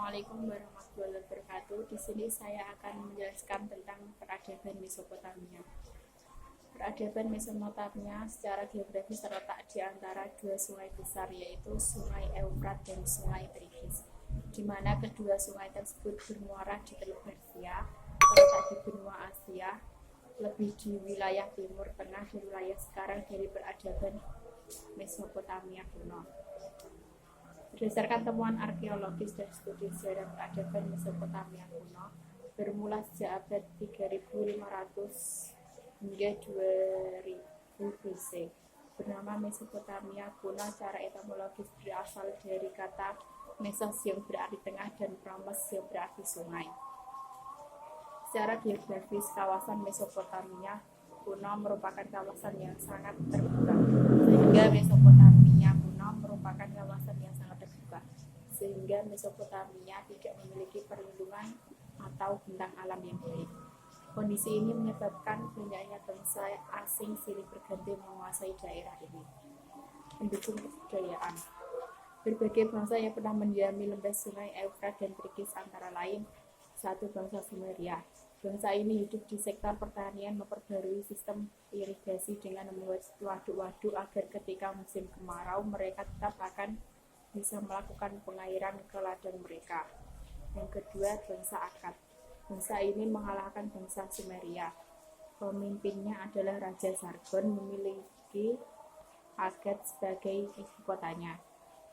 Assalamualaikum warahmatullahi wabarakatuh. Di sini saya akan menjelaskan tentang peradaban Mesopotamia. Peradaban Mesopotamia secara geografis terletak di antara dua sungai besar, yaitu Sungai Eufrat dan Sungai Tigris, di mana kedua sungai tersebut bermuara di Teluk Persia, terletak di benua Asia, lebih di wilayah timur tengah dan wilayah sekarang dari peradaban Mesopotamia kuno. Berdasarkan temuan arkeologis dan studi sejarah peradaban Mesopotamia kuno, bermula sejak abad 3500 hingga 2000 BC. Bernama Mesopotamia kuno secara etimologis berasal dari kata mesos yang berarti tengah dan promos yang berarti sungai. Secara geografis, kawasan Mesopotamia kuno merupakan kawasan yang sangat terbuka, sehingga Mesopotamia kuno merupakan kawasan yang sangat terbuka, sehingga Mesopotamia tidak memiliki perlindungan atau bentang alam yang baik. Kondisi ini menyebabkan banyaknya bangsa asing silih berganti menguasai daerah ini. Mendukung kebudayaan, berbagai bangsa yang pernah mendiami lembah sungai Eufrat dan Tigris antara lain satu bangsa Sumeria. Bangsa ini hidup di sektor pertanian, memperbarui sistem irigasi dengan membuat waduk-waduk agar ketika musim kemarau mereka tetap akan bisa melakukan pengairan ke ladang mereka. Yang kedua, bangsa Akkad. Bangsa ini mengalahkan bangsa Sumeria. Pemimpinnya adalah Raja Sargon, memiliki Akkad sebagai ibu kotanya.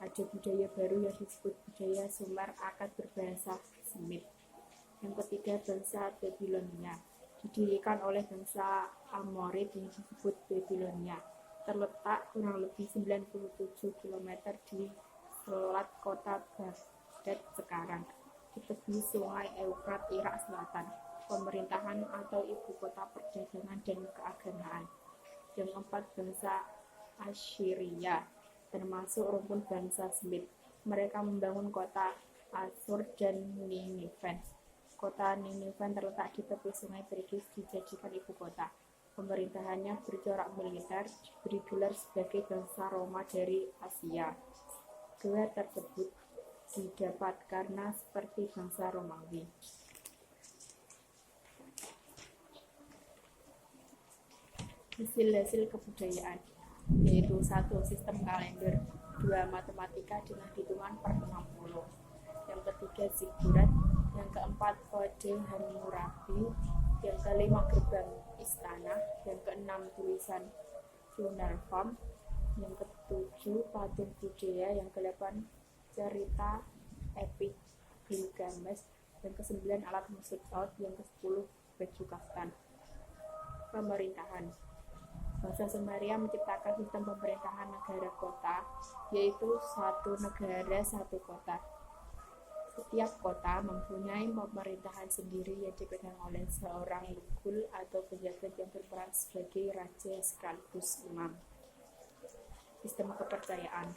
Ada budaya baru yang disebut budaya Sumer Akkad berbahasa Semit. Yang ketiga, bangsa Babilonia, didirikan oleh bangsa Amorid yang disebut Babilonia, terletak kurang lebih 97 km di selat kota Baghdad sekarang, di tepi sungai Eufrat, Irak Selatan. Pemerintahan atau ibu kota perdagangan dan keagamaan. Yang keempat, bangsa Assyria, termasuk rumpun bangsa Semit. Mereka membangun kota Asur dan Ninive. Kota Ninive terletak di tepi sungai Tigris, dijadikan ibu kota. Pemerintahannya bercorak militer, diberi gelar sebagai bangsa Roma dari Asia. Gelar tersebut didapat karena seperti bangsa Romawi. Hasil-hasil kebudayaan, yaitu 1. Sistem kalender, 2. Matematika dengan hitungan per 60, yang ketiga zigurat, yang keempat kode Hammurabi, yang kelima gerbang istana, yang keenam tulisan cuneiform, yang ketujuh patung budaya, yang kedelapan cerita epik Gilgamesh, yang kesembilan alat musik laut, yang kesepuluh baju kaftan. Pemerintahan. Bangsa Sumeria menciptakan sistem pemerintahan negara kota, yaitu satu negara satu kota. Setiap kota mempunyai pemerintahan sendiri yang dipegang oleh seorang lugul atau penjabat yang berperan sebagai raja sekaligus imam. Sistem kepercayaan.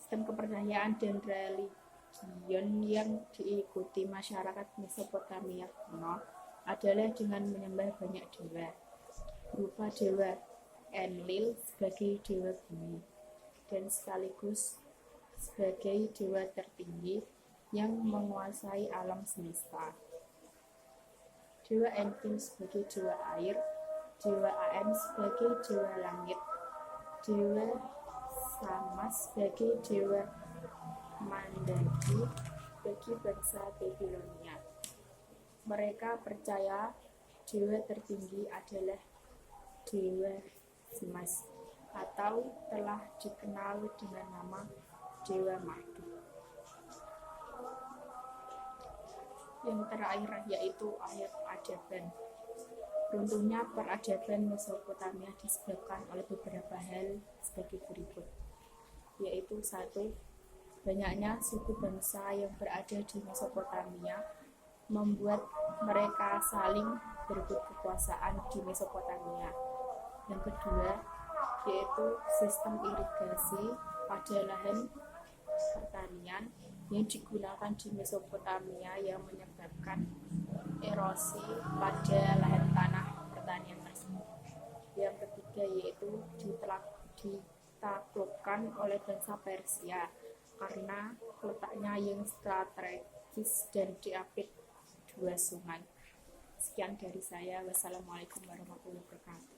Sistem kepercayaan dan religion yang diikuti masyarakat Mesopotamia kuno adalah dengan menyembah banyak dewa, berupa dewa Enlil sebagai dewa bumi dan sekaligus sebagai dewa tertinggi yang menguasai alam semesta. Dewa Enki sebagai dewa air, dewa Am sebagai dewa langit, dewa Samas sebagai dewa Mandagi bagi bangsa Babilonia. Mereka percaya dewa tertinggi adalah dewa Simas, atau telah dikenal dengan nama dewa Marduk. Yang terakhir yaitu ayat peradaban. Runtuhnya peradaban Mesopotamia disebabkan oleh beberapa hal sebagai berikut, yaitu 1. Banyaknya suku bangsa yang berada di Mesopotamia membuat mereka saling berebut kekuasaan di Mesopotamia. Yang kedua, yaitu sistem irigasi pada lahan pertanian yang digunakan di Mesopotamia yang menyebabkan erosi pada lahan tanah pertanian tersebut. Yang ketiga, yaitu ditaklukkan oleh bangsa Persia karena letaknya yang strategis dan diapit dua sungai. Sekian dari saya. Wassalamualaikum warahmatullahi wabarakatuh.